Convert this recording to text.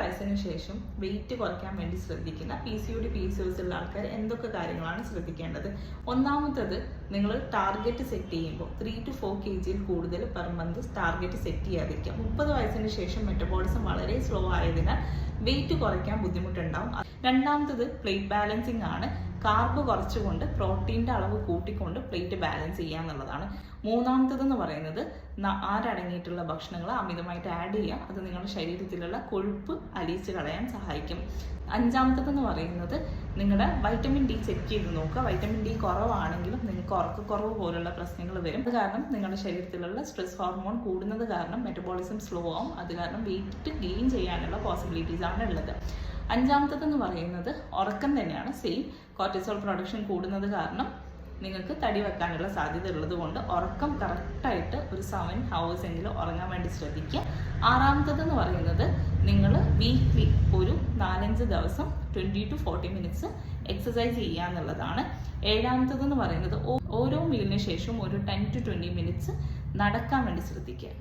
വയസ്സിന് ശേഷം വെയിറ്റ് കുറയ്ക്കാൻ വേണ്ടി ശ്രദ്ധിക്കുന്ന PCOD PCOS ഉള്ള ആൾക്കാർ എന്തൊക്കെ കാര്യങ്ങളാണ് ശ്രദ്ധിക്കേണ്ടത്? ഒന്നാമത്തത്, നിങ്ങൾ ടാർഗറ്റ് സെറ്റ് ചെയ്യുമ്പോൾ 3 to 4 kg കൂടുതൽ പെർ മന്ത് ടാർഗറ്റ് സെറ്റ് ചെയ്യാതിരിക്കുക. 30 വയസ്സിന് ശേഷം മെറ്റബോളിസം വളരെ സ്ലോ ആയതിനാൽ വെയിറ്റ് കുറയ്ക്കാൻ ബുദ്ധിമുട്ടുണ്ടാവും. രണ്ടാമത്തത് പ്ലേറ്റ് ബാലൻസിങ് ആണ്. കാർബ് കുറച്ചുകൊണ്ട് പ്രോട്ടീൻ്റെ അളവ് കൂട്ടിക്കൊണ്ട് പ്ലേറ്റ് ബാലൻസ് ചെയ്യുക എന്നുള്ളതാണ്. മൂന്നാമത്തതെന്ന് പറയുന്നത് ആരടങ്ങിയിട്ടുള്ള ഭക്ഷണങ്ങൾ അമിതമായിട്ട് ആഡ് ചെയ്യുക. അത് നിങ്ങളുടെ ശരീരത്തിലുള്ള കൊഴുപ്പ് അലിയിച്ച് കളയാൻ സഹായിക്കും. അഞ്ചാമത്തതെന്ന് പറയുന്നത് നിങ്ങളുടെ വൈറ്റമിൻ ഡി ചെക്ക് ചെയ്ത് നോക്കുക. വൈറ്റമിൻ ഡി കുറവാണെങ്കിലും നിങ്ങൾക്ക് ഉറക്കക്കുറവ് പോലുള്ള പ്രശ്നങ്ങൾ വരും. അത് കാരണം നിങ്ങളുടെ ശരീരത്തിലുള്ള സ്ട്രെസ് ഹോർമോൺ കൂടുന്നത് കാരണം മെറ്റബോളിസം സ്ലോ ആവും. അത് കാരണം വെയിറ്റ് ഗെയിൻ ചെയ്യാനുള്ള പോസിബിലിറ്റീസ് ആണ് ഉള്ളത്. അഞ്ചാമത്തതെന്ന് പറയുന്നത് ഉറക്കം തന്നെയാണ്. സെയിം കോർട്ടിസോൾ പ്രൊഡക്ഷൻ കൂടുന്നത് കാരണം നിങ്ങൾക്ക് തടി വെക്കാനുള്ള സാധ്യത ഉള്ളത് കൊണ്ട് ഉറക്കം കറക്റ്റായിട്ട് ഒരു 7 hours എങ്കിലും ഉറങ്ങാൻ വേണ്ടി ശ്രദ്ധിക്കുക. ആറാമത്തതെന്ന് പറയുന്നത് നിങ്ങൾ വീക്ക്ലി ഒരു 4-5 ദിവസം 20 to 40 minutes എക്സസൈസ് ചെയ്യുക എന്നുള്ളതാണ്. ഏഴാമത്തതെന്ന് പറയുന്നത് ഓരോ മീലിന് ശേഷം ഒരു 10 to 20 minutes നടക്കാൻ വേണ്ടി ശ്രദ്ധിക്കുക.